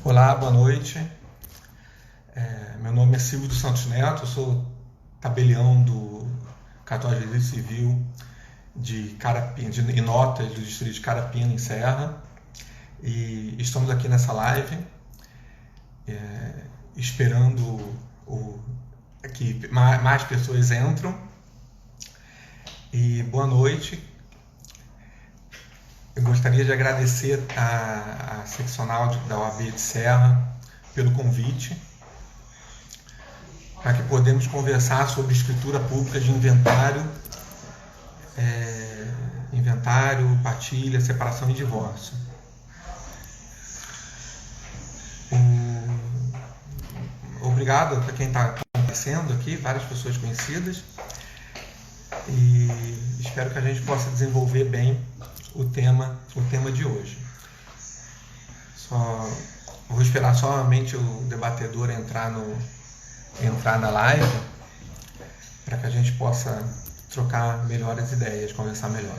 Olá, boa noite. Meu nome é Silvio dos Santos Neto, eu sou tabelião do cartório de registro civil de Carapina, de Inotas, do distrito de Carapina, em Serra. E estamos aqui nessa live esperando que mais pessoas entram. E boa noite. Eu gostaria de agradecer a seccional da OAB de Serra pelo convite para que podemos conversar sobre escritura pública de inventário, partilha, separação e divórcio. Obrigado para quem está acontecendo aqui, várias pessoas conhecidas, e espero que a gente possa desenvolver bem o tema de hoje. Vou esperar somente o debatedor entrar na live para que a gente possa trocar melhor as ideias, conversar melhor.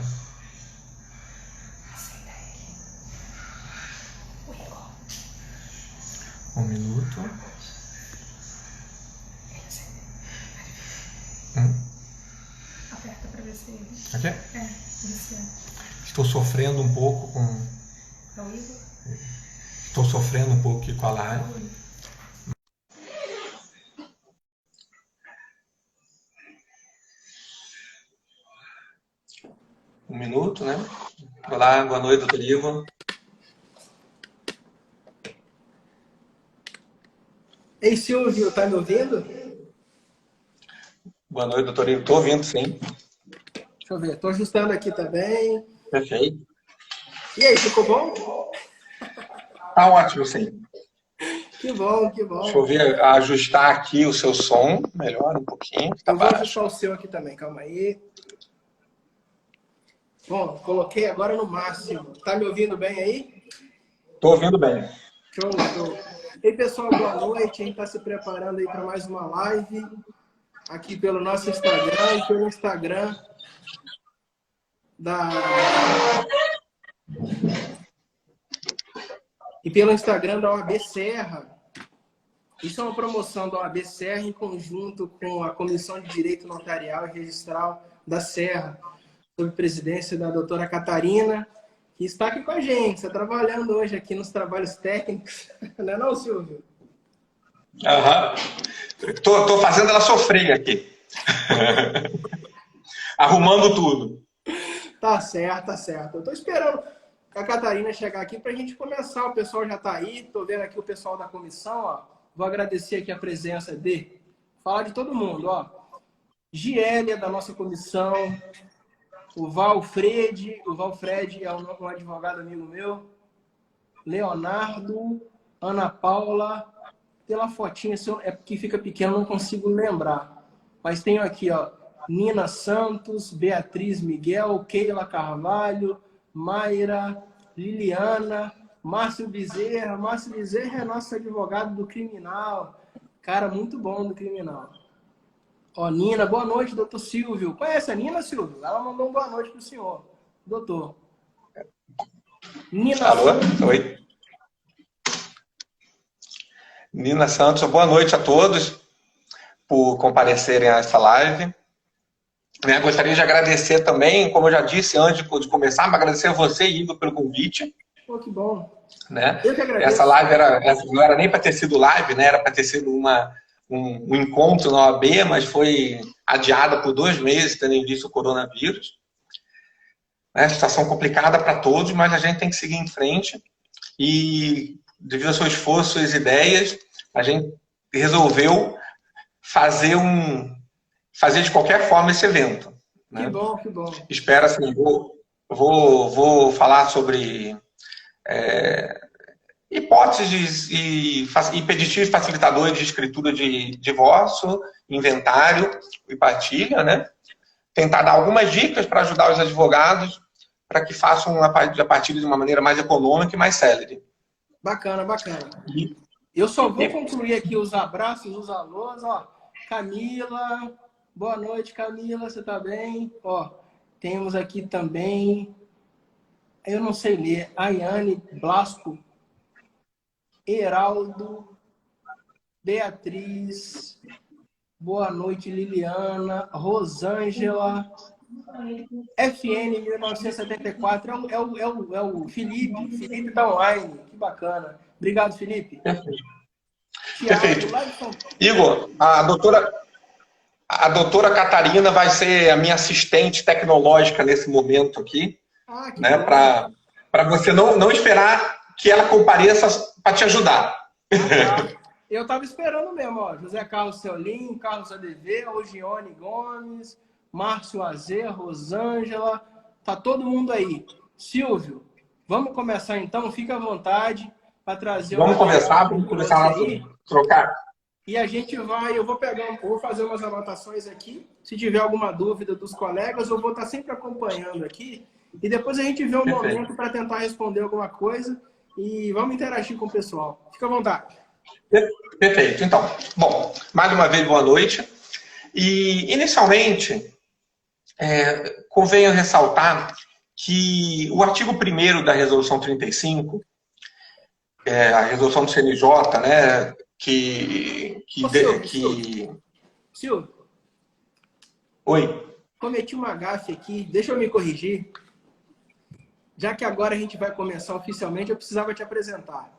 Um minuto. Aperta pra ver se ele... Aqui? Viciado. Estou sofrendo um pouco com... É o Igor? Estou sofrendo um pouco aqui com a live. Um minuto, né? Olá, boa noite, doutor Igor. Ei, Silvio, tá me ouvindo? Boa noite, doutor Igor. Estou ouvindo, sim. Deixa eu ver, tô ajustando aqui também. Perfeito. E aí, ficou bom? Tá ótimo, sim. Que bom, que bom. Deixa eu ver, ajustar aqui o seu som. Melhor um pouquinho, tá Eu vou baixo. ajustar o seu aqui também, calma aí. Bom, coloquei agora no máximo. Tá me ouvindo bem aí? Estou ouvindo bem. Show, show. Ei, pessoal, boa noite. A gente tá se preparando aí para mais uma live aqui pelo nosso Instagram e pelo Instagram da... E pelo Instagram da OAB Serra. Isso é uma promoção da OAB Serra em conjunto com a Comissão de Direito Notarial e Registral da Serra, sob presidência da doutora Catarina, que está aqui com a gente, está trabalhando hoje aqui nos trabalhos técnicos. Não é não, Silvio? Aham. Tô fazendo ela sofrer aqui. Arrumando tudo. Tá certo, tá certo. Eu estou esperando a Catarina chegar aqui para a gente começar. O pessoal já está aí, estou vendo aqui o pessoal da comissão, ó. Vou agradecer aqui a presença de... Falar de todo mundo, ó. Giélia, da nossa comissão. O Valfred é um advogado amigo meu. Leonardo, Ana Paula. Pela fotinha, é porque fica pequeno, não consigo lembrar. Mas tenho aqui, ó, Nina Santos, Beatriz Miguel, Keila Carvalho, Mayra, Liliana, Márcio Bezerra. Márcio Bezerra é nosso advogado do criminal. Cara, muito bom do criminal. Ó, Nina, boa noite, doutor Silvio. Conhece a Nina, Silvio? Ela mandou uma boa noite pro senhor, doutor. Nina Alô? Santos. Oi. Nina Santos, boa noite a todos por comparecerem a essa live. Gostaria de agradecer também, como eu já disse antes de começar, mas agradecer a você, Igor, pelo convite. Pô, que bom. Né? Eu que agradeço. Essa live não era nem para ter sido live, né? Era para ter sido um encontro na OAB, mas foi adiada por 2 meses, tendo em vista o coronavírus. É uma situação complicada para todos, mas a gente tem que seguir em frente. E, devido ao seu esforço, suas ideias, a gente resolveu fazer de qualquer forma esse evento. Né? Que bom, que bom. Espero, assim, vou falar sobre hipóteses e peditivos facilitadores de escritura de divórcio, inventário e partilha, né? Tentar dar algumas dicas para ajudar os advogados para que façam a partilha de uma maneira mais econômica e mais célere. Bacana, bacana. Eu só vou concluir aqui os abraços, os alôs, ó. Camila, boa noite, Camila, você tá bem? Ó, temos aqui também, eu não sei ler, Ayane Blasco. Heraldo, Beatriz, boa noite, Liliana, Rosângela, FN 1974, é o Felipe. Felipe tá online, que bacana. Obrigado, Felipe. Perfeito. Tiago, lá de São Paulo. Igor, a doutora Catarina vai ser a minha assistente tecnológica nesse momento aqui, né? Para você não esperar que ela compareça para te ajudar. Eu estava esperando mesmo, ó. José Carlos Ceolim, Carlos ADV, Ogione Gomes, Márcio Azer, Rosângela, tá todo mundo aí. Silvio, vamos começar então? Fica à vontade para trazer vamos começar a trocar. E a gente vai, eu vou fazer umas anotações aqui. Se tiver alguma dúvida dos colegas, eu vou estar sempre acompanhando aqui. E depois a gente vê um momento para tentar responder alguma coisa e vamos interagir com o pessoal. Fica à vontade. Perfeito. Então, bom, mais uma vez, boa noite. E, inicialmente, convém ressaltar que o artigo 1º da Resolução 35, a resolução do CNJ, né, Silvio. Oi. Cometi uma gafe aqui, deixa eu me corrigir. Já que agora a gente vai começar oficialmente, eu precisava te apresentar.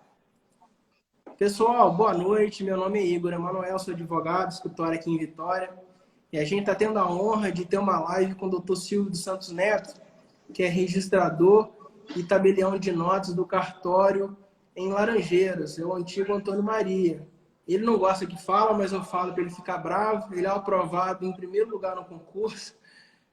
Pessoal, boa noite. Meu nome é Igor Emanuel, sou advogado, escritório aqui em Vitória. E a gente está tendo a honra de ter uma live com o Dr. Silvio dos Santos Neto, que é registrador e tabelião de notas do cartório em Laranjeiras, é o antigo Antônio Maria. Ele não gosta que fala, mas eu falo para ele ficar bravo. Ele é aprovado em primeiro lugar no concurso.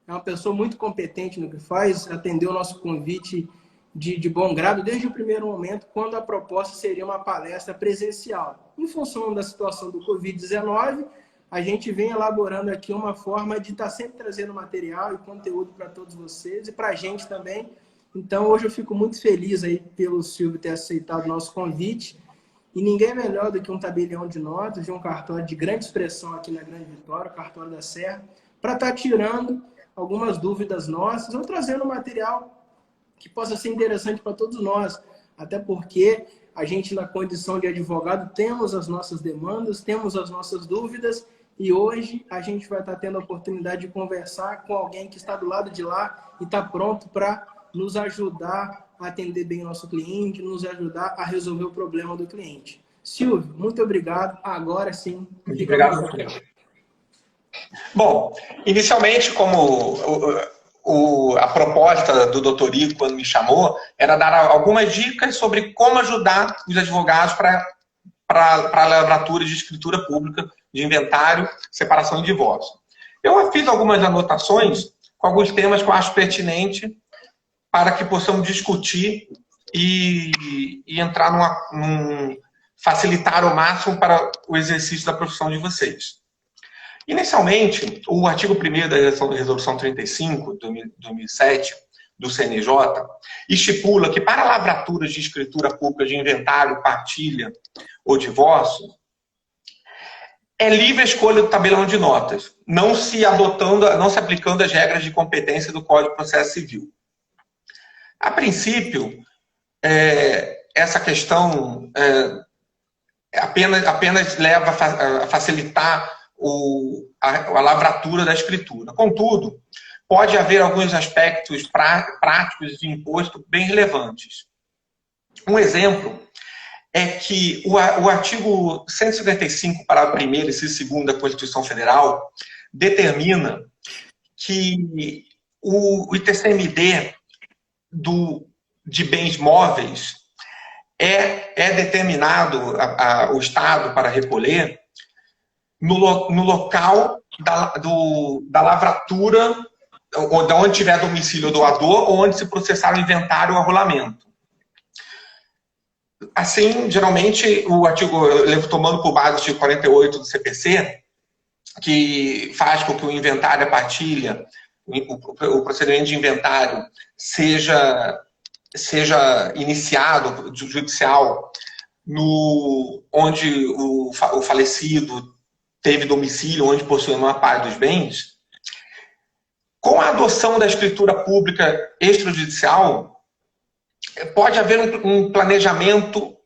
É uma pessoa muito competente no que faz, atendeu o nosso convite de bom grado desde o primeiro momento, quando a proposta seria uma palestra presencial. Em função da situação do Covid-19, a gente vem elaborando aqui uma forma de estar sempre trazendo material e conteúdo para todos vocês e para a gente também. Então, hoje eu fico muito feliz aí pelo Silvio ter aceitado o nosso convite. E ninguém melhor do que um tabelião de notas de um cartório de grande expressão aqui na Grande Vitória, o Cartório da Serra, para estar tirando algumas dúvidas nossas ou trazendo material que possa ser interessante para todos nós. Até porque a gente, na condição de advogado, temos as nossas demandas, temos as nossas dúvidas e hoje a gente vai estar tendo a oportunidade de conversar com alguém que está do lado de lá e está pronto para nos ajudar a atender bem o nosso cliente, nos ajudar a resolver o problema do cliente. Silvio, muito obrigado. Agora sim. Muito obrigado. Bom, inicialmente, como a proposta do Dr. Igor, quando me chamou, era dar algumas dicas sobre como ajudar os advogados para a lavratura de escritura pública, de inventário, separação e divórcio. Eu fiz algumas anotações com alguns temas que eu acho pertinente para que possamos discutir e entrar facilitar ao máximo para o exercício da profissão de vocês. Inicialmente, o artigo 1º da Resolução 35, de 2007, do CNJ, estipula que para lavraturas de escritura pública de inventário, partilha ou divórcio, é livre a escolha do tabelão de notas, não se aplicando as regras de competência do Código de Processo Civil. A princípio, essa questão apenas leva a facilitar a lavratura da escritura. Contudo, pode haver alguns aspectos práticos de imposto bem relevantes. Um exemplo é que o artigo 155, parágrafo 1º, inciso 2º da Constituição Federal determina que o ITCMD de bens móveis é determinado o Estado para recolher no local da lavratura, ou de onde tiver domicílio doador, ou onde se processar o inventário ou arrolamento. Assim, geralmente, tomando por base o artigo 48 do CPC, que faz com que o inventário, a partilha, o procedimento de inventário seja iniciado, judicial, onde o falecido teve domicílio, onde possui uma parte dos bens. Com a adoção da escritura pública extrajudicial, pode haver um planejamento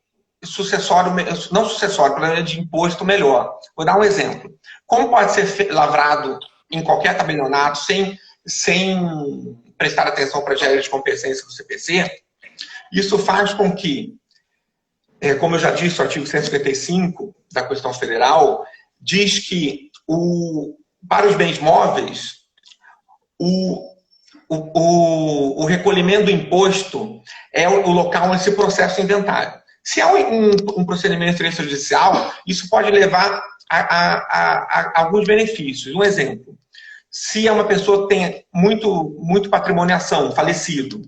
sucessório, não sucessório, planejamento de imposto melhor. Vou dar um exemplo. Como pode ser lavrado em qualquer tabelionato sem prestar atenção para as regras de competência do CPC, isso faz com que, como eu já disse, o artigo 155 da Constituição Federal diz que para os bens móveis, o recolhimento do imposto é o local onde se processa o inventário. Se há um procedimento extrajudicial, isso pode levar a alguns benefícios. Um exemplo, se é uma pessoa que tem muito patrimoniação, falecido,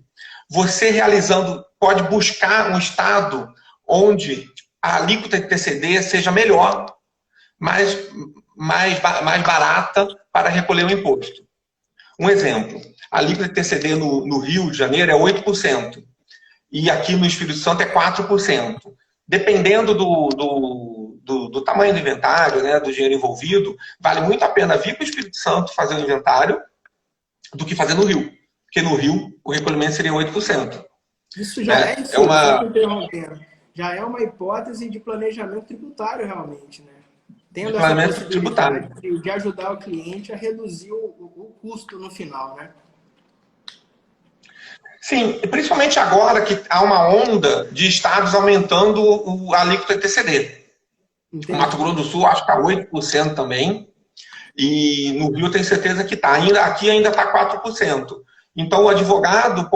você realizando, pode buscar um estado onde a alíquota de TCD seja melhor, mais barata para recolher o imposto. Um exemplo, a alíquota de TCD no Rio de Janeiro é 8%, e aqui no Espírito Santo é 4%. Dependendo do tamanho do inventário, né, do dinheiro envolvido, vale muito a pena vir para o Espírito Santo fazer o inventário do que fazer no Rio. Porque no Rio o recolhimento seria 8%. Isso já já é uma hipótese de planejamento tributário, realmente, né? Tendo essa possibilidade de ajudar o cliente a reduzir o custo no final, né? Sim, principalmente agora que há uma onda de estados aumentando a alíquota TCD. Entendi. O Mato Grosso do Sul acho que está 8% também, e no Rio eu tenho certeza que está. Aqui ainda está 4%. Então o advogado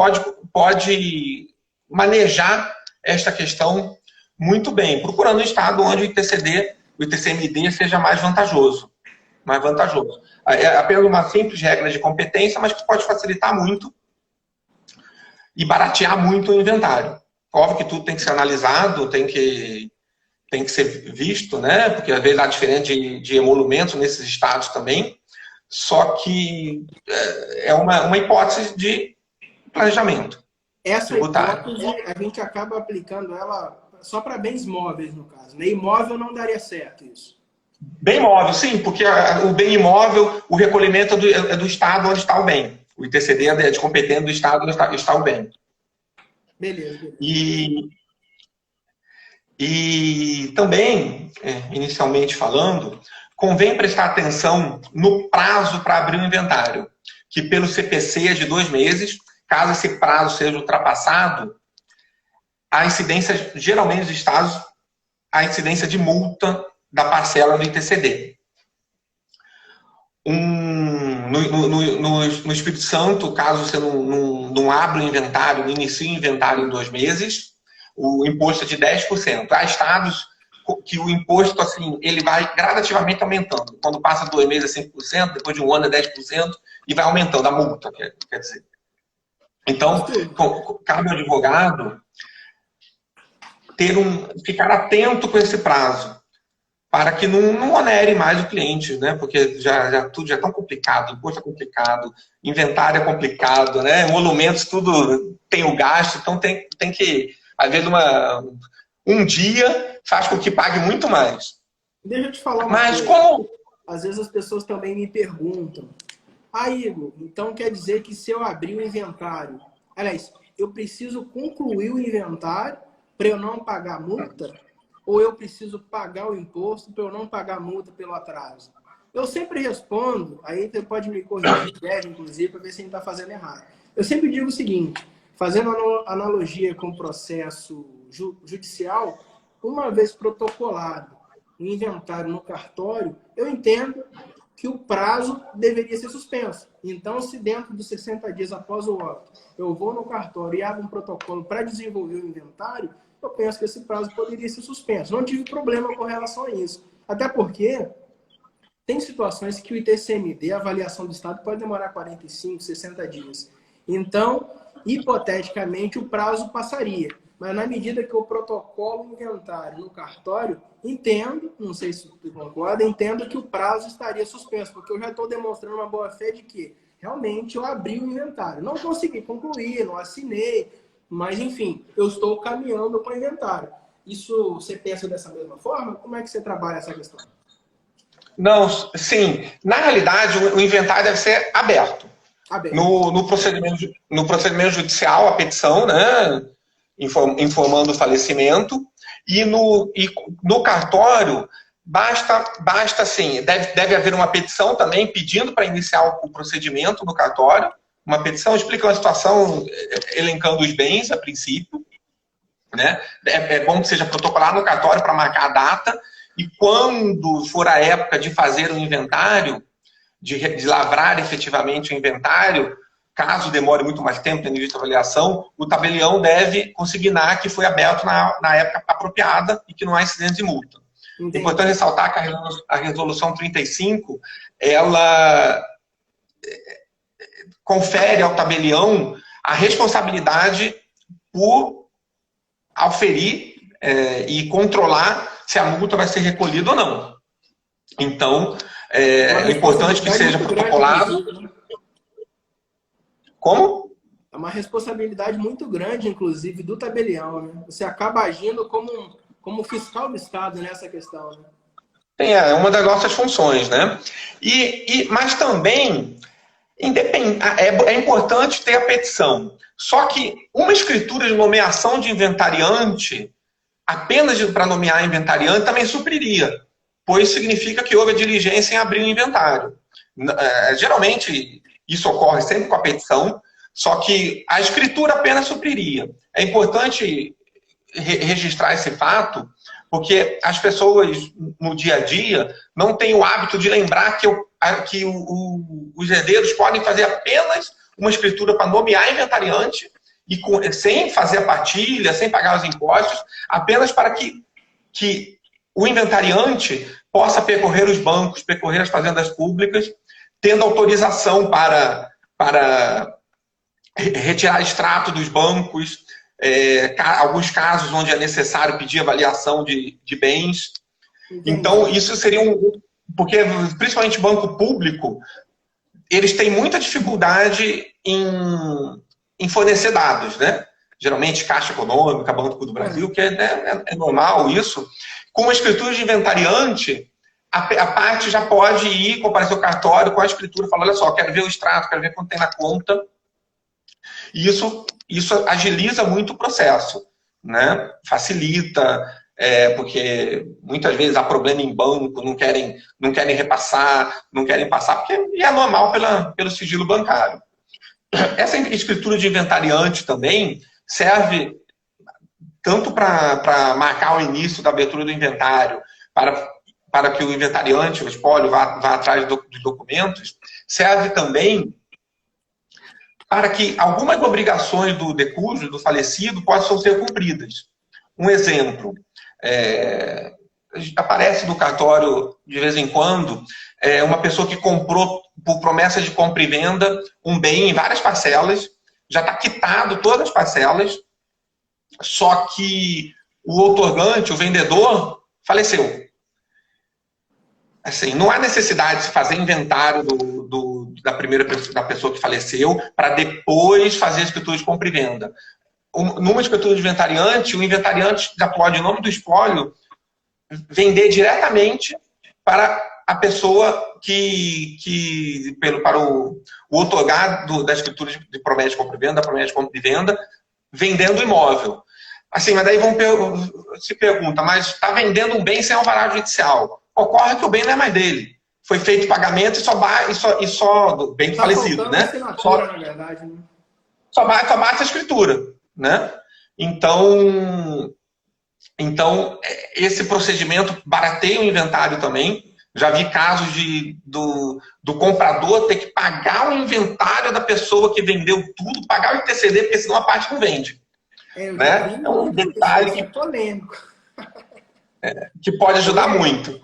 pode manejar esta questão muito bem, procurando um estado onde o ITCMD seja mais vantajoso. É apenas uma simples regra de competência, mas que pode facilitar muito e baratear muito o inventário. Óbvio que tudo tem que ser analisado, tem que ser visto, né? Porque às vezes há diferença de emolumentos nesses estados também. Só que é uma hipótese de planejamento. Essa hipótese a gente acaba aplicando ela só para bens móveis, no caso, né? Imóvel não daria certo isso. Bem imóvel, sim, porque o bem imóvel, o recolhimento é do estado onde está o bem. O ITCD é de competência do estado onde está o bem. Beleza. E também, inicialmente falando, convém prestar atenção no prazo para abrir o inventário, que pelo CPC é de 2 meses. Caso esse prazo seja ultrapassado, a incidência, geralmente nos estados, a incidência de multa da parcela do ITCD. No Espírito Santo, caso você não abra o inventário, não inicie o inventário em 2 meses, o imposto é de 10%. Há estados que o imposto, assim, ele vai gradativamente aumentando. Quando passa 2 meses é 5%, depois de 1 ano é 10%, e vai aumentando a multa, quer dizer. Então, cabe ao advogado ficar atento com esse prazo, para que não onere mais o cliente, né? Porque tudo já é tão complicado, imposto é complicado, inventário é complicado, né? Emolumentos, tudo tem o gasto, então tem que, às vezes, um dia faz com que pague muito mais. Deixa eu te falar uma coisa. Às vezes as pessoas também me perguntam, Igor, então quer dizer que se eu abrir o inventário, aliás, eu preciso concluir o inventário para eu não pagar multa? Ou eu preciso pagar o imposto para eu não pagar multa pelo atraso? Eu sempre respondo, aí você pode me corrigir, inclusive, para ver se a gente está fazendo errado. Eu sempre digo o seguinte, fazendo analogia com o processo judicial, uma vez protocolado o inventário no cartório, eu entendo que o prazo deveria ser suspenso. Então, se dentro dos 60 dias após o óbito, eu vou no cartório e abro um protocolo para desenvolver o inventário, eu penso que esse prazo poderia ser suspenso. Não tive problema com relação a isso. Até porque tem situações que o ITCMD, a avaliação do Estado, pode demorar 45, 60 dias. Então, hipoteticamente, o prazo passaria. Mas na medida que eu protocolo o inventário no cartório, entendo, não sei se você concorda, entendo que o prazo estaria suspenso, porque eu já estou demonstrando uma boa-fé de que realmente eu abri o inventário. Não consegui concluir, não assinei, mas, enfim, eu estou caminhando para o inventário. Isso você pensa dessa mesma forma? Como é que você trabalha essa questão? Não, sim. Na realidade, o inventário deve ser aberto. No procedimento judicial, a petição, né, informando o falecimento, E no cartório, basta assim, deve haver uma petição também pedindo para iniciar o procedimento no cartório, uma petição explicando a situação, elencando os bens a princípio, né? É bom que seja protocolado no cartório para marcar a data, e quando for a época de fazer o inventário, de lavrar efetivamente o inventário, caso demore muito mais tempo tendo visto a avaliação, o tabelião deve consignar que foi aberto na época apropriada e que não há incidentes de multa. Entendi. É importante ressaltar que a resolução 35, ela confere ao tabelião a responsabilidade por auferir e controlar se a multa vai ser recolhida ou não. Então, é importante que seja protocolado. Como? É uma responsabilidade muito grande, inclusive, do tabelião, né? Você acaba agindo como fiscal do Estado nessa questão, né? É uma das nossas funções, né? Mas também é importante ter a petição. Só que uma escritura de nomeação de inventariante, apenas para nomear inventariante, também supriria, pois significa que houve a diligência em abrir o inventário. Geralmente, isso ocorre sempre com a petição, só que a escritura apenas supriria. É importante registrar esse fato, porque as pessoas, no dia a dia, não têm o hábito de lembrar que os herdeiros podem fazer apenas uma escritura para nomear inventariante, sem fazer a partilha, sem pagar os impostos, apenas para que o inventariante possa percorrer os bancos, percorrer as fazendas públicas, tendo autorização para retirar extrato dos bancos, alguns casos onde é necessário pedir avaliação de bens. Entendi. Então, isso seria porque, principalmente banco público, eles têm muita dificuldade em fornecer dados, né? Geralmente, Caixa Econômica, Banco do Brasil, que é normal isso. Com a escritura de inventariante, a parte já pode ir comparecer ao cartório com a escritura, falar, olha só, quero ver o extrato, quero ver quanto tem na conta. E isso agiliza muito o processo, né? Facilita, porque muitas vezes há problema em banco, não querem repassar, não querem passar, porque é normal pelo sigilo bancário. Essa escritura de inventariante também serve tanto para marcar o início da abertura do inventário, para que o inventariante, o espólio, vá atrás dos documentos, serve também para que algumas obrigações do decújo, do falecido, possam ser cumpridas. Um exemplo, aparece no cartório, de vez em quando, uma pessoa que comprou, por promessa de compra e venda, um bem em várias parcelas, já está quitado todas as parcelas, só que o outorgante, o vendedor, faleceu. Assim, não há necessidade de se fazer inventário da pessoa que faleceu para depois fazer a escritura de compra e venda. Numa escritura de inventariante, o inventariante já pode, em nome do espólio, vender diretamente para a pessoa para o outorgado da escritura de promessa de compra e venda, da promessa de compra e venda, vendendo o imóvel. Assim, mas daí se pergunta, mas está vendendo um bem sem alvará judicial. Ocorre que o bem não é mais dele. Foi feito pagamento e só do bem falecido, né? Na verdade, né? Só basta a escritura, né? Então, esse procedimento barateia o inventário também. Já vi casos do comprador ter que pagar o inventário da pessoa que vendeu tudo, pagar o ITCD, porque senão a parte não vende. Né? É um detalhe que, polêmico. Que pode ajudar muito.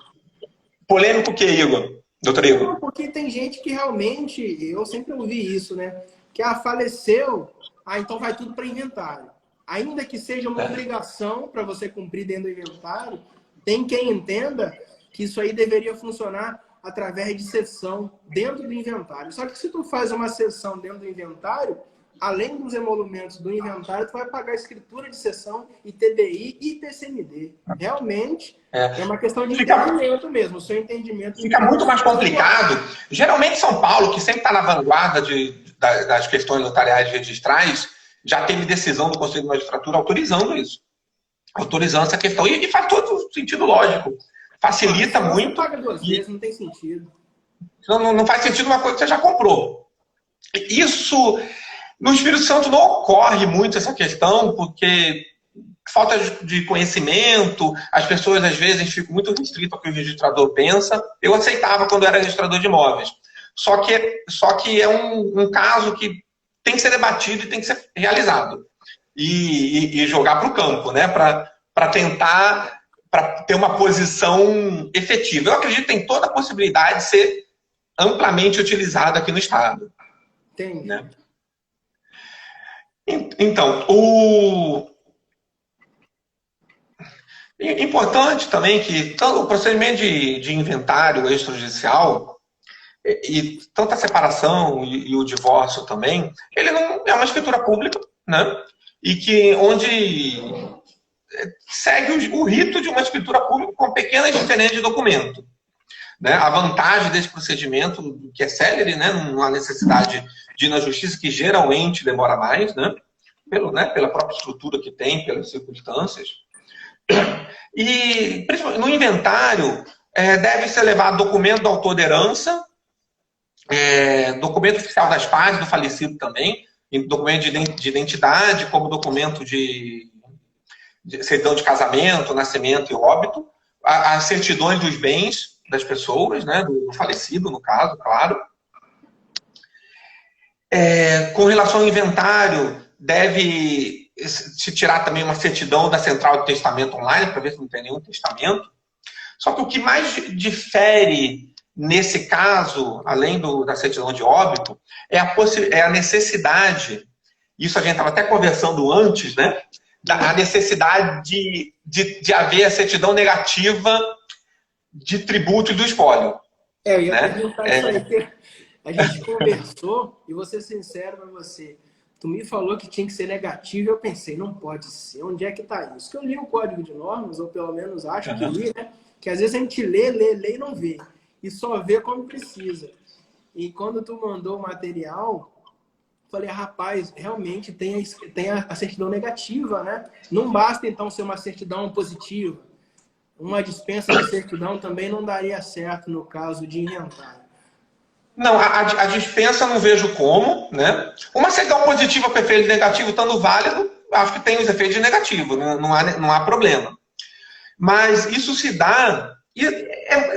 Polêmico o que, Igor? Doutor Igor? Não, porque tem gente que realmente, eu sempre ouvi isso, né? Que faleceu, então vai tudo para inventário. Ainda que seja uma obrigação para você cumprir dentro do inventário, tem quem entenda que isso aí deveria funcionar através de cessão dentro do inventário. Só que se tu faz uma cessão dentro do inventário, além dos emolumentos do inventário, tu vai pagar escritura de cessão, ITBI e ITCMD. Realmente, é uma questão de entendimento mesmo, o seu entendimento. Fica muito mais complicado. Geralmente São Paulo, que sempre está na vanguarda das questões notariais registrais, já teve decisão do Conselho de Magistratura autorizando isso. autorizando essa questão. E faz todo sentido lógico. Facilita muito. Você paga 2 vezes, não tem sentido. Não faz sentido uma coisa que você já comprou. Isso, no Espírito Santo não ocorre muito essa questão, porque falta de conhecimento, as pessoas às vezes ficam muito restritas ao que o registrador pensa. Eu aceitava quando era registrador de imóveis. Só que é um caso que tem que ser debatido e tem que ser realizado. E jogar para o campo, né? Para tentar ter uma posição efetiva. Eu acredito que tem toda a possibilidade de ser amplamente utilizado aqui no Estado. Tem. Né? Então, importante também que o procedimento de inventário extrajudicial e tanto a separação e o divórcio também, ele não é uma escritura pública, né? E que onde segue o rito de uma escritura pública com pequenas diferenças de documento. Né? A vantagem desse procedimento, que é célere, né? Não há necessidade de ir na justiça, que geralmente demora mais, né? Pela própria estrutura que tem, pelas circunstâncias. E, principalmente, no inventário, deve ser levado documento da autor da herança, documento oficial das partes, do falecido também, documento de identidade, como documento de certidão de casamento, nascimento e óbito, as certidões dos bens das pessoas, né, do falecido, no caso, claro. Com relação ao inventário, deve se tirar também uma certidão da central de testamento online, para ver se não tem nenhum testamento. Só que o que mais difere nesse caso, além da certidão de óbito, é a necessidade, isso a gente estava até conversando antes, né? A necessidade de haver a certidão negativa de tributo e do espólio. Eu ia perguntar isso aí. A gente conversou, e vou ser sincero para você, tu me falou que tinha que ser negativo, e eu pensei, não pode ser, onde é que está isso? Que eu li o Código de Normas, ou pelo menos acho que li, né? Que às vezes a gente lê e não vê. E só vê quando precisa. E quando tu mandou o material, falei, rapaz, realmente tem a certidão negativa, né? Não basta, então, ser uma certidão positiva. Uma dispensa de certidão também não daria certo no caso de inventário. Não, a dispensa eu não vejo como, né? Uma certidão positiva com efeito negativo estando válido, acho que tem os efeitos negativos, não há problema. Mas isso se dá...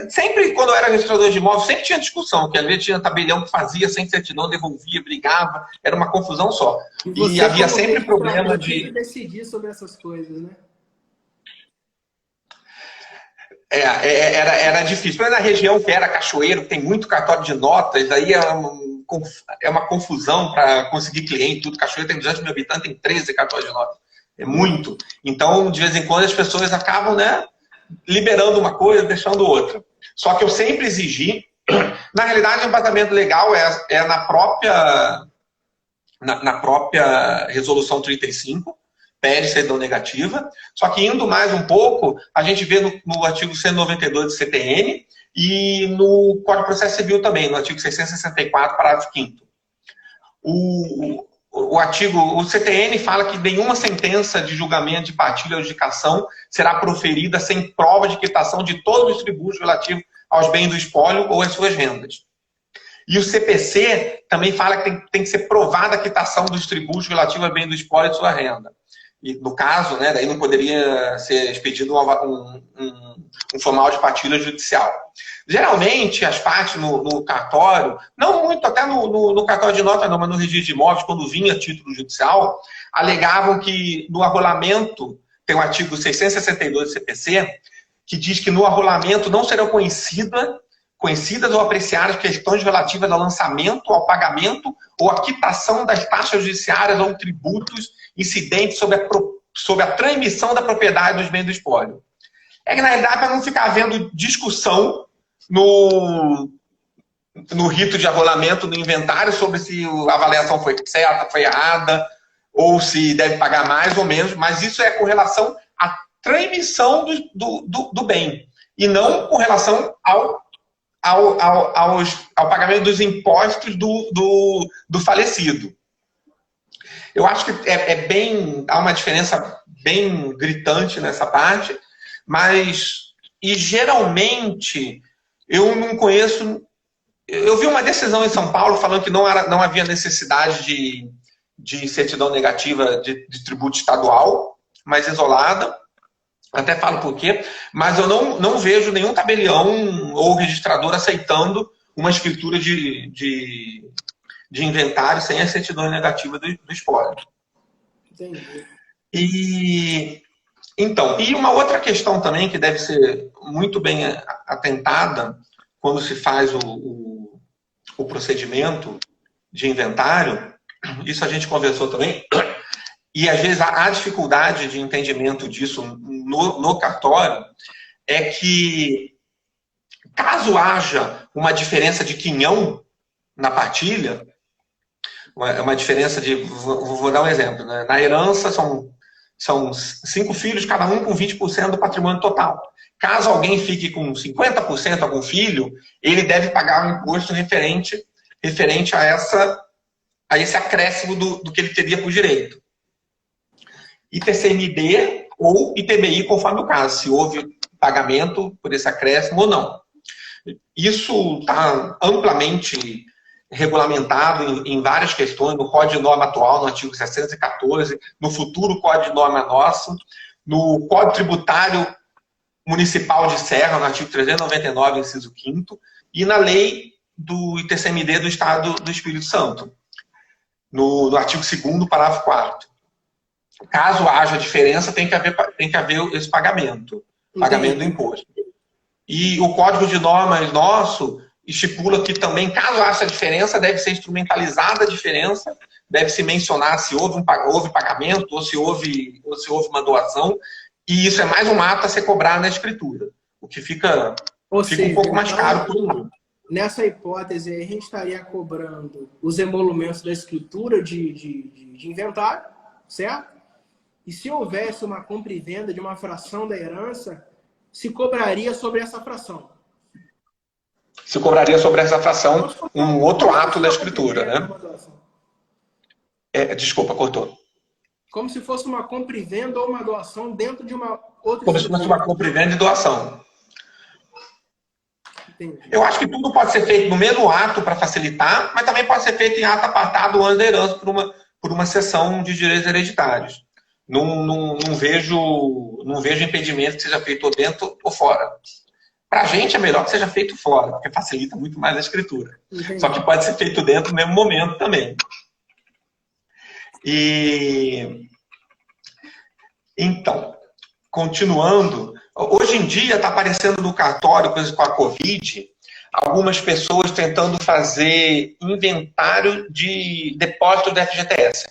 sempre, quando eu era registrador de imóveis, sempre tinha discussão, que às vezes tinha tabelião que fazia sem certidão, devolvia, brigava, era uma confusão só. E havia sempre problema de... decidir sobre essas coisas, né? Era difícil. Mas na região que era Cachoeiro, tem muito cartório de notas, aí é uma confusão para conseguir cliente, tudo. Cachoeiro tem 200 mil habitantes, tem 13 cartórios de notas. É muito. Então, de vez em quando, as pessoas acabam, né, liberando uma coisa, deixando outra. Só que eu sempre exigi, na realidade, o embasamento legal é na própria resolução 35, pede certidão negativa, só que indo mais um pouco, a gente vê no artigo 192 do CTN e no Código de Processo Civil também, no artigo 664, parágrafo 5º. O CTN fala que nenhuma sentença de julgamento de partilha ou adjudicação será proferida sem prova de quitação de todos os tributos relativos aos bens do espólio ou às suas rendas. E o CPC também fala que tem que ser provada a quitação dos tributos relativos aos bens do espólio e sua renda. E no caso, né, daí não poderia ser expedido um formal de partilha judicial. Geralmente, as partes no cartório, não muito até no cartório de nota, não, mas no registro de imóveis, quando vinha título judicial, alegavam que no arrolamento, tem o artigo 662 do CPC, que diz que no arrolamento não serão conhecidas ou apreciadas questões relativas ao lançamento, ao pagamento ou à quitação das taxas judiciárias ou tributos incidentes sobre a transmissão da propriedade dos bens do espólio. É que, na realidade, para não ficar havendo discussão no rito de arrolamento, no inventário, sobre se a avaliação foi certa, foi errada, ou se deve pagar mais ou menos, mas isso é com relação à transmissão do bem, e não com relação ao pagamento dos impostos do falecido. Eu acho que há uma diferença bem gritante nessa parte, mas, e geralmente, eu não conheço. Eu vi uma decisão em São Paulo falando que não havia necessidade de certidão negativa de tributo estadual, mas isolada. Até falo por quê, mas eu não vejo nenhum tabelião ou registrador aceitando uma escritura de inventário sem a certidão negativa do espólio. Entendi. E uma outra questão também que deve ser muito bem atentada quando se faz o procedimento de inventário, isso a gente conversou também, e às vezes há dificuldade de entendimento disso no cartório, é que caso haja uma diferença de quinhão na partilha, uma diferença de, vou dar um exemplo, né? Na herança são 5 filhos, cada um com 20% do patrimônio total. Caso alguém fique com 50%, algum filho, ele deve pagar um imposto referente a esse acréscimo do que ele teria por direito. ITCMD ou ITBI, conforme o caso, se houve pagamento por esse acréscimo ou não. Isso está amplamente regulamentado em várias questões, no Código de Norma atual, no artigo 614, no futuro Código de Norma nosso, no Código Tributário Municipal de Serra, no artigo 399, inciso 5º, e na lei do ITCMD do Estado do Espírito Santo, no artigo 2º, parágrafo 4º. Caso haja diferença, tem que haver esse pagamento do imposto. E o Código de Normas nosso estipula que também, caso haja diferença, deve ser instrumentalizada a diferença, deve-se mencionar se houve pagamento ou se houve uma doação, e isso é mais um ato a ser cobrado na escritura, o que fica um pouco mais caro por um lado. Nessa hipótese, a gente estaria cobrando os emolumentos da escritura de inventário, certo? E se houvesse uma compra e venda de uma fração da herança, se cobraria sobre essa fração. Se cobraria sobre essa fração um outro ato da escritura, né? Desculpa, cortou. Como se fosse uma compra e venda ou uma doação dentro de uma outra... Como se fosse uma compra e venda e doação. Entendi. Eu acho que tudo pode ser feito no mesmo ato para facilitar, mas também pode ser feito em ato apartado antes da herança por uma cessão de direitos hereditários. Não vejo impedimento que seja feito ou dentro ou fora. Para a gente é melhor que seja feito fora, porque facilita muito mais a escritura. Entendi. Só que pode ser feito dentro no mesmo momento também. Então, continuando, hoje em dia está aparecendo no cartório, coisa com a Covid, algumas pessoas tentando fazer inventário de depósito do FGTS.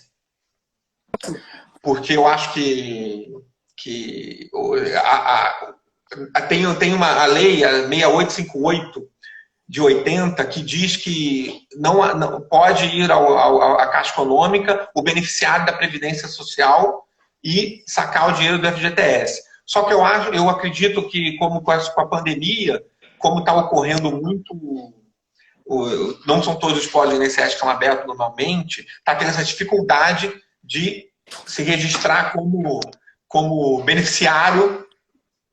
Porque eu acho que tem a lei, a 6858 de 80, que diz que não pode ir à Caixa Econômica o beneficiário da Previdência Social e sacar o dinheiro do FGTS. Só que eu acredito que, como com a pandemia, como está ocorrendo muito, não são todos os postos de INSS que estão abertos normalmente, está tendo essa dificuldade de se registrar como beneficiário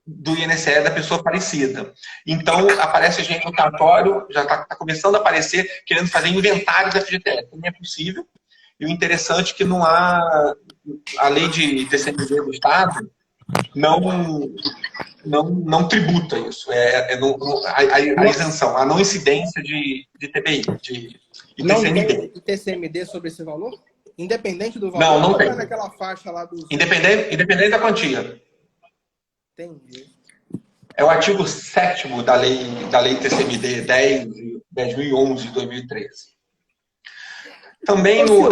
do INSS da pessoa falecida. Então, aparece gente no cartório, já está começando a aparecer, querendo fazer inventário da FGTS. Não é possível. E o interessante é que não há... A lei de TCMD do Estado não tributa isso. A isenção, a não incidência de TBI, de ITCMD. Não tem ITCMD sobre esse valor? Independente do valor? Não tem. Naquela faixa lá dos... Independente da quantia. Entendi. É o artigo 7º da lei TCMD 10.011 de 2013. Também Eu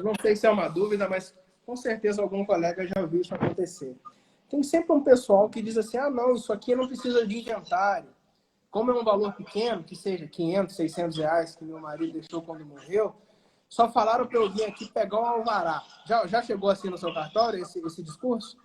não sei se é uma dúvida, mas com certeza algum colega já viu isso acontecer. Tem sempre um pessoal que diz assim, não, isso aqui não precisa de inventário. Como é um valor pequeno, que seja 500, 600 reais que meu marido deixou quando morreu, só falaram para eu vir aqui pegar um alvará. Já chegou assim no seu cartório esse discurso?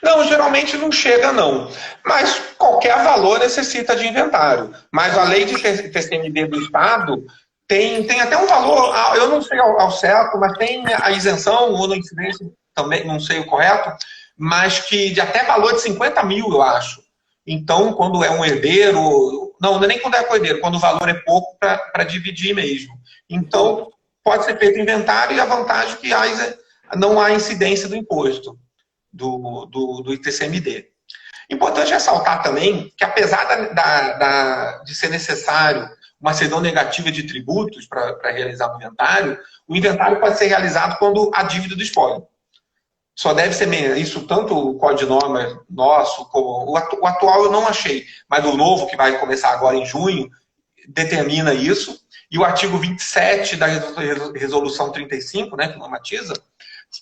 Não, geralmente não chega, não. Mas qualquer valor necessita de inventário. Mas a lei de TCMD do Estado Tem até um valor, eu não sei ao certo, mas tem a isenção ou na incidência, também não sei o correto, mas que de até valor de 50 mil, eu acho. Então, quando é um herdeiro, não é nem quando é com herdeiro, quando o valor é pouco para dividir mesmo. Então, pode ser feito inventário e a vantagem é que não há incidência do imposto, do ITCMD. Importante ressaltar também que, apesar de ser necessário uma certidão negativa de tributos para realizar o inventário pode ser realizado quando há dívida do espólio. Só deve ser isso, tanto o Código de Normas nosso, como o atual eu não achei, mas o novo, que vai começar agora em junho, determina isso. E o artigo 27 da Resolução 35, né, que normatiza,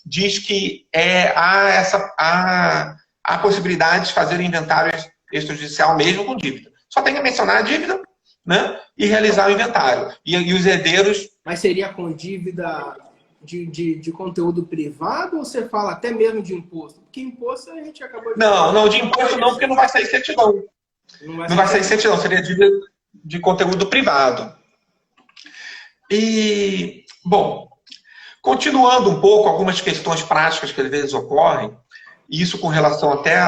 diz que há a possibilidade de fazer o inventário extrajudicial mesmo com dívida. Só tem que mencionar a dívida, né, e realizar o inventário. E os herdeiros... Mas seria com dívida de conteúdo privado ou você fala até mesmo de imposto? Porque imposto a gente acabou de... Não, de imposto não, porque não vai sair certidão. Não vai sair certidão, seria dívida de conteúdo privado. E, bom, continuando um pouco, algumas questões práticas que às vezes ocorrem, isso com relação até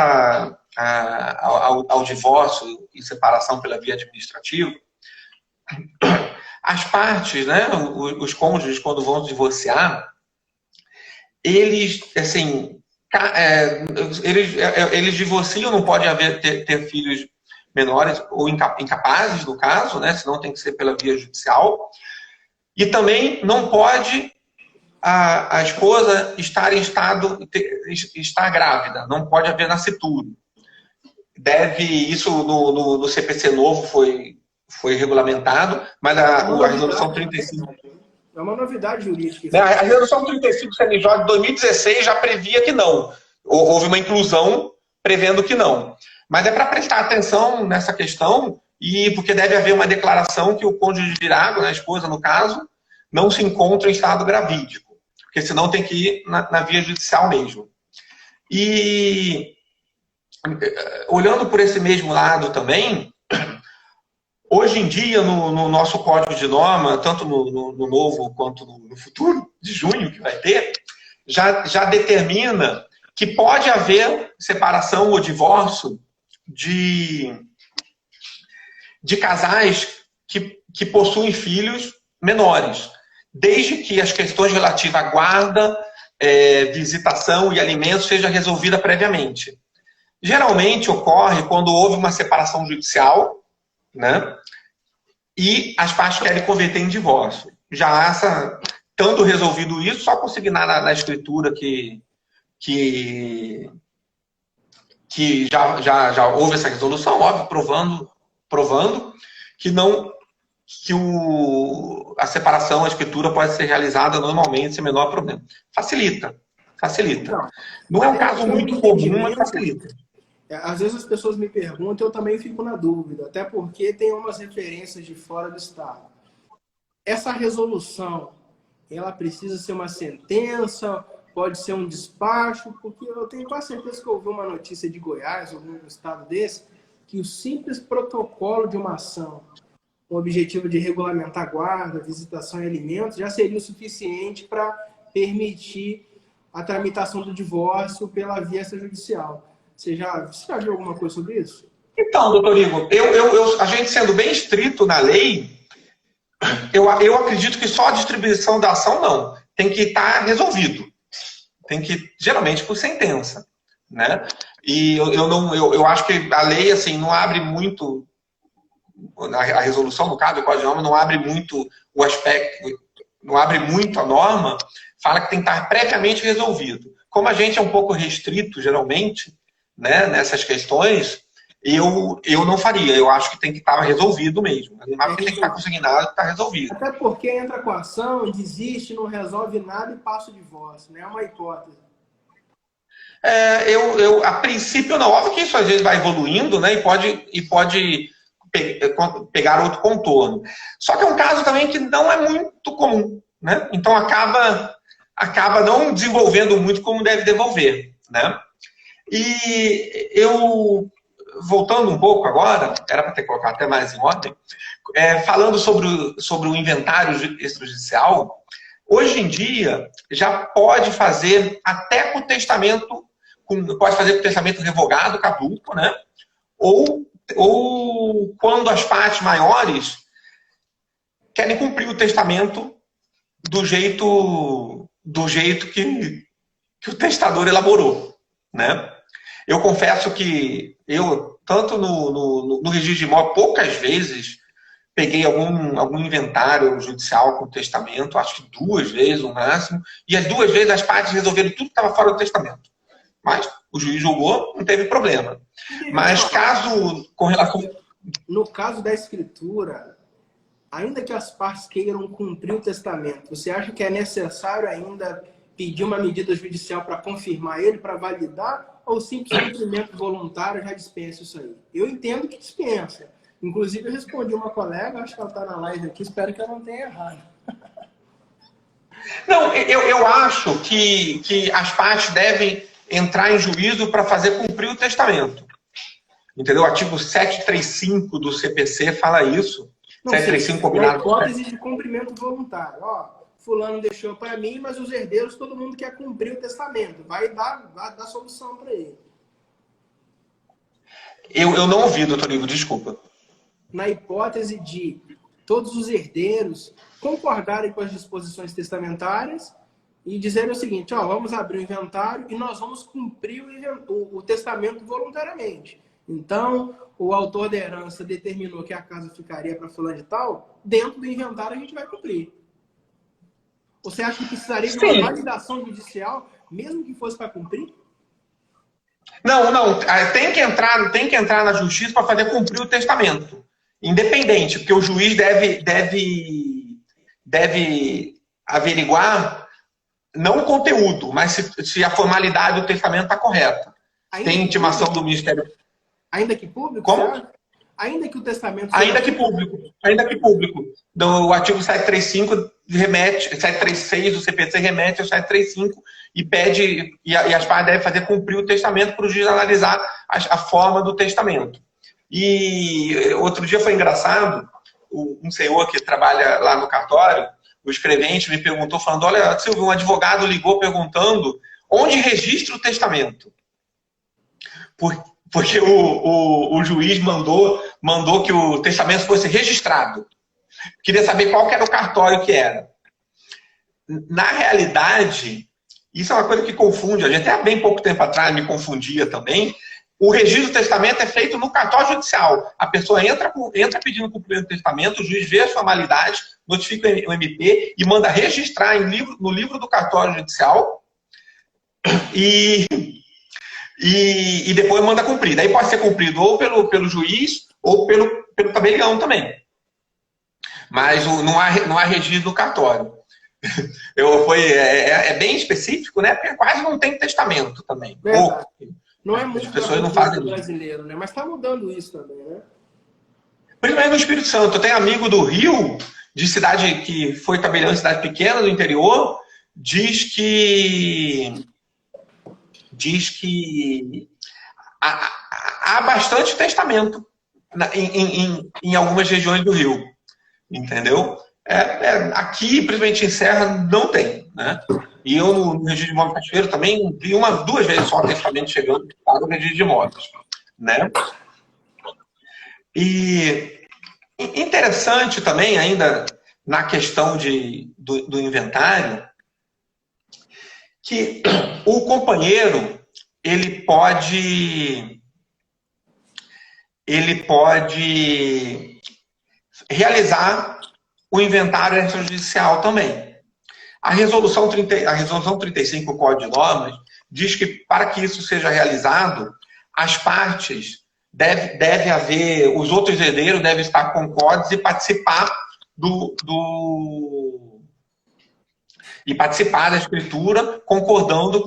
ao divórcio e separação pela via administrativa. As partes, né, os cônjuges, quando vão divorciar, eles, assim, eles divorciam, não pode ter filhos menores ou incapazes, no caso, né, senão tem que ser pela via judicial. E também não pode a esposa estar grávida, não pode haver nascituro. Isso no CPC novo foi regulamentado, mas a Resolução 35... É uma novidade jurídica. A Resolução 35 do CNJ de 2016 já previa que não. Houve uma inclusão prevendo que não. Mas é para prestar atenção nessa questão, porque deve haver uma declaração que o cônjuge virado, né, a esposa no caso, não se encontra em estado gravídico. Porque senão tem que ir na via judicial mesmo. E olhando por esse mesmo lado também, hoje em dia, no nosso Código de Norma, tanto no novo quanto no futuro, de junho, que vai ter, já determina que pode haver separação ou divórcio de casais que possuem filhos menores, desde que as questões relativas à guarda, visitação e alimentos sejam resolvidas previamente. Geralmente ocorre quando houve uma separação judicial, né? E as partes querem converter em divórcio. Já tanto resolvido isso, só consignar na escritura que já houve essa resolução, óbvio, provando que a separação, a escritura pode ser realizada normalmente sem menor problema. Facilita. Não é um caso muito comum, mas facilita. Às vezes as pessoas me perguntam, eu também fico na dúvida, até porque tem umas referências de fora do estado. Essa resolução, ela precisa ser uma sentença, pode ser um despacho, porque eu tenho quase certeza que eu ouvi uma notícia de Goiás, ou um estado desse, que o simples protocolo de uma ação, com o objetivo de regulamentar guarda, visitação e alimentos, já seria o suficiente para permitir a tramitação do divórcio pela via extrajudicial. Você já viu alguma coisa sobre isso? Então, doutor Igor, a gente sendo bem estrito na lei, eu acredito que só a distribuição da ação não. Tem que estar resolvido. Tem que, geralmente, por sentença. Né? E eu acho que a lei assim, não abre muito, a resolução, no caso, o Código de Norma, não abre muito o aspecto, não abre muito a norma, fala que tem que estar previamente resolvido. Como a gente é um pouco restrito, geralmente, né, nessas questões, eu não faria. Eu acho que tem que estar resolvido mesmo. Mas tem que estar consignado, está resolvido. Até porque entra com a ação, desiste, não resolve nada e passa o divórcio. Né? É uma hipótese. A princípio, não. Óbvio que isso às vezes vai evoluindo, né, e pode pegar outro contorno. Só que é um caso também que não é muito comum. Né? Então acaba não desenvolvendo muito como deve desenvolver. Né? E eu voltando um pouco agora, era para ter colocado até mais em ordem, falando sobre o inventário extrajudicial, hoje em dia já pode fazer até com o testamento, pode fazer com o testamento revogado, caduco, né? Ou quando as partes maiores querem cumprir o testamento do jeito que o testador elaborou, né? Eu confesso que eu, tanto no registro de imóvel, poucas vezes peguei algum inventário judicial com testamento, acho que 2 vezes no máximo, e as 2 vezes as partes resolveram tudo que estava fora do testamento. Mas o juiz julgou, não teve problema. Mas caso, com relação... No caso da escritura, ainda que as partes queiram cumprir o testamento, você acha que é necessário ainda pedir uma medida judicial para confirmar ele, para validar, ou simples cumprimento voluntário já dispensa isso aí? Eu entendo que dispensa. Inclusive, eu respondi uma colega, acho que ela está na live aqui, espero que ela não tenha errado. Não, eu acho que as partes devem entrar em juízo para fazer cumprir o testamento. Entendeu? O artigo 735 do CPC fala isso. Não, 735 combinado. Hipótese de cumprimento voluntário. Ó, fulano deixou para mim, mas os herdeiros, todo mundo quer cumprir o testamento. Vai dar solução para ele. Eu não ouvi, doutor Ivo, desculpa. Na hipótese de todos os herdeiros concordarem com as disposições testamentárias e dizerem o seguinte, ó, vamos abrir o inventário e nós vamos cumprir o testamento voluntariamente. Então, o autor da herança determinou que a casa ficaria para fulano de tal, dentro do inventário a gente vai cumprir. Você acha que precisaria de uma validação judicial, mesmo que fosse para cumprir? Não. Tem que entrar na justiça para fazer cumprir o testamento. Independente, porque o juiz deve averiguar não o conteúdo, mas se a formalidade do testamento está correta. Tem intimação do Ministério... Ainda que público? Como? Ainda que o testamento... Ainda que público. O artigo 735 remete, 736 do CPC remete ao 735 e pede, e as partes devem fazer cumprir o testamento para o juiz analisar a forma do testamento. E outro dia foi engraçado, um senhor que trabalha lá no cartório, o escrevente me perguntou, falando, olha, Silvio, um advogado ligou perguntando onde registra o testamento. Porque o juiz mandou que o testamento fosse registrado. Queria saber qual que era o cartório que era. Na realidade, isso é uma coisa que confunde. A gente até há bem pouco tempo atrás me confundia também. O registro do testamento é feito no cartório judicial. A pessoa entra pedindo cumprimento do testamento, o juiz vê as formalidades, notifica o MP e manda registrar no livro do cartório judicial e depois manda cumprir. Daí pode ser cumprido ou pelo juiz ou pelo tabelião também. Mas não há registro no cartório. É bem específico, né? Porque quase não tem testamento também. Não é muito as pessoas não fazem brasileiro, né? Mas está mudando isso também, né? Principalmente no Espírito Santo. Eu tenho amigo do Rio, de cidade que foi tabelião em cidade pequena do interior, diz que há bastante testamento em algumas regiões do Rio. Entendeu? Aqui, principalmente em Serra, não tem, né? E eu, no registro de imóveis Cachoeiro, também vi 2 vezes só testamento chegando para o registro de imóveis, né? E interessante também, ainda na questão do inventário, que o companheiro, ele pode realizar o inventário extrajudicial também. A resolução 35 do Código de Normas diz que, para que isso seja realizado, as partes deve haver, os outros herdeiros devem estar concordes e participar da escritura, concordando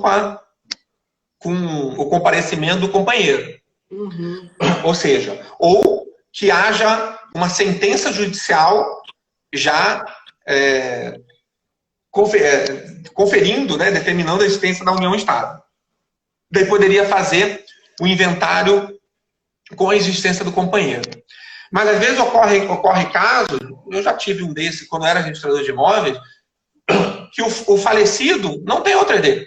com o comparecimento do companheiro. Uhum. Ou seja, ou que haja uma sentença judicial já conferindo, né, determinando a existência da união-estado. Daí poderia fazer o inventário com a existência do companheiro. Mas às vezes ocorre casos, eu já tive um desse quando eu era registrador de imóveis, que o falecido não tem outro herdeiro.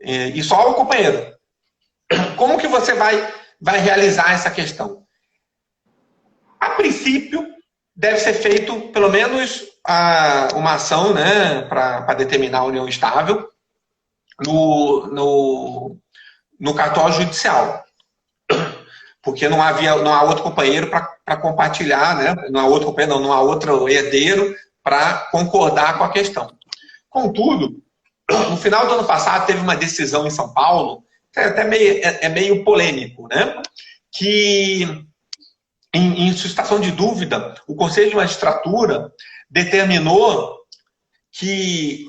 E só o companheiro. Como que você vai realizar essa questão? A princípio, deve ser feito pelo menos uma ação, né, para determinar a união estável no cartório judicial. Porque não há outro companheiro para compartilhar, né? Não há outro companheiro, não há outro herdeiro para concordar com a questão. Contudo, no final do ano passado teve uma decisão em São Paulo, que é meio polêmico, né? Que, em suscitação de dúvida, o Conselho de Magistratura determinou que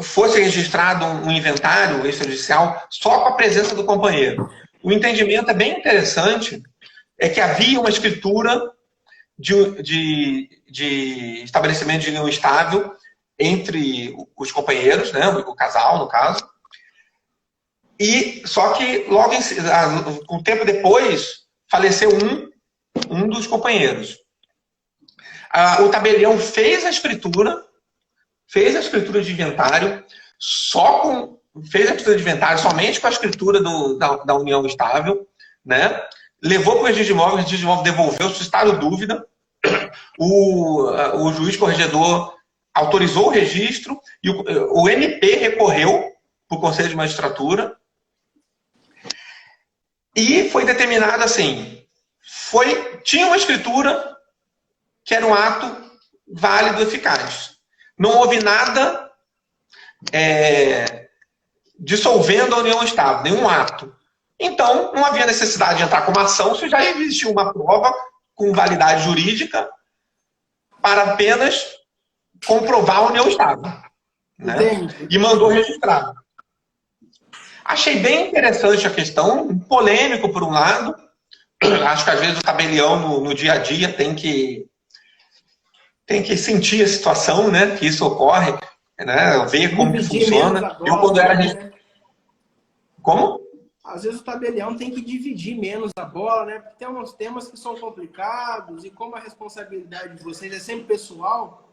fosse registrado um inventário extrajudicial só com a presença do companheiro. O entendimento é bem interessante, é que havia uma escritura de estabelecimento de união estável entre os companheiros, né, o casal, no caso, e só que logo um tempo depois faleceu um dos companheiros. O tabelião fez a escritura de inventário fez a escritura de inventário somente com a escritura da união estável, né? Levou para o registro de imóveis, o registro de imóveis devolveu, suscitaram dúvida, o juiz corregedor autorizou o registro e o MP recorreu para o Conselho de Magistratura e foi determinado assim, tinha uma escritura que era um ato válido e eficaz. Não houve nada dissolvendo a união estável, nenhum ato. Então, não havia necessidade de entrar com uma ação se já existia uma prova com validade jurídica para apenas comprovar a união estável. Né? E mandou registrar. Achei bem interessante a questão, polêmico por um lado. Acho que às vezes o tabelião no dia a dia tem que sentir a situação, né, que isso ocorre, né, ver como que funciona. Eu quando era... Como? Às vezes o tabelião tem que dividir menos a bola, né? Porque tem uns temas que são complicados e como a responsabilidade de vocês é sempre pessoal,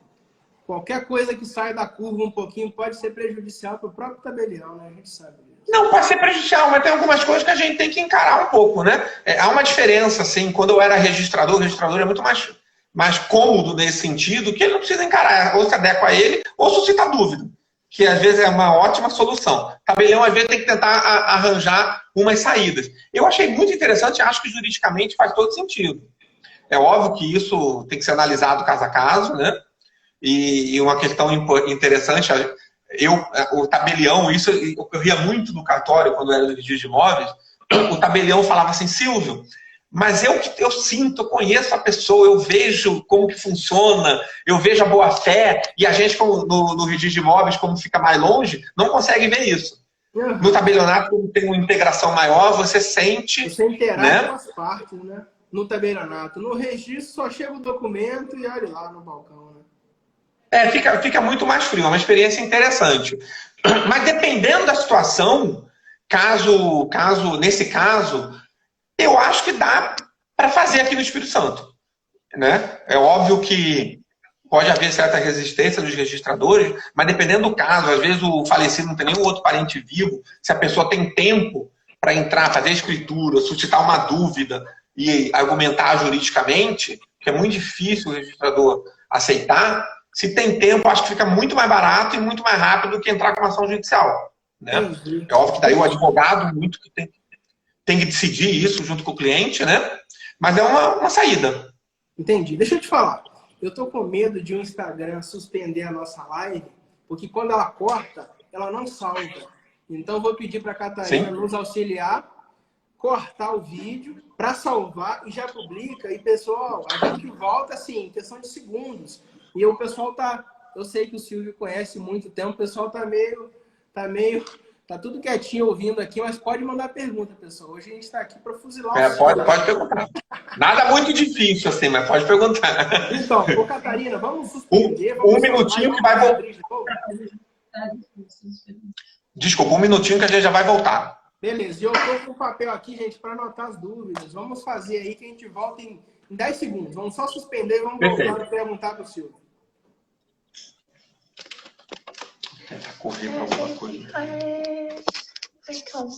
qualquer coisa que sai da curva um pouquinho pode ser prejudicial para o próprio tabelião, né? A gente sabe disso. Não, pode ser prejudicial, mas tem algumas coisas que a gente tem que encarar um pouco, né? Há uma diferença, assim, quando eu era registrador, o registrador é muito mais cômodo nesse sentido, que ele não precisa encarar, ou se adequa a ele, ou suscita dúvida, que às vezes é uma ótima solução. Tabelião, às vezes, tem que tentar arranjar umas saídas. Eu achei muito interessante, acho que juridicamente faz todo sentido. É óbvio que isso tem que ser analisado caso a caso, né? E uma questão interessante, o tabelião, isso ocorria muito no cartório, quando eu era no registro de imóveis, o tabelião falava assim, Silvio, mas eu sinto, eu conheço a pessoa, eu vejo como que funciona, eu vejo a boa-fé, e a gente no registro de imóveis, como fica mais longe, não consegue ver isso. No tabelionato, como tem uma integração maior, você sente... Você interage com as partes, né? No tabelionato. No registro, só chega o documento e olha lá no balcão, né? Fica muito mais frio, é uma experiência interessante. Mas dependendo da situação, nesse caso, eu acho que dá para fazer aqui no Espírito Santo. Né? É óbvio que pode haver certa resistência dos registradores, mas dependendo do caso, às vezes o falecido não tem nenhum outro parente vivo, se a pessoa tem tempo para entrar, fazer a escritura, suscitar uma dúvida e argumentar juridicamente, que é muito difícil o registrador aceitar, se tem tempo, acho que fica muito mais barato e muito mais rápido do que entrar com uma ação judicial. Né? É óbvio que daí o advogado muito que tem que decidir isso junto com o cliente, né? Mas é uma saída. Entendi. Deixa eu te falar. Eu tô com medo de o Instagram suspender a nossa live, porque quando ela corta, ela não salva. Então eu vou pedir para a Catarina nos auxiliar, cortar o vídeo para salvar e já publica. E pessoal, a gente volta assim, em questão de segundos. E o pessoal tá... Eu sei que o Silvio conhece muito tempo, o pessoal tá tudo quietinho ouvindo aqui, mas pode mandar pergunta, pessoal. Hoje a gente está aqui para fuzilar o pode perguntar. Nada muito difícil assim, mas pode perguntar. Então, Catarina, vamos suspender. Um minutinho que vai voltar. Desculpa, um minutinho que a gente já vai voltar. Beleza, e eu tô com o papel aqui, gente, para anotar as dúvidas. Vamos fazer aí que a gente volta em 10 segundos. Vamos só suspender e vamos voltar Perfeito. a perguntar para o Silvio. Vou tentar correr para alguma coisa. Então,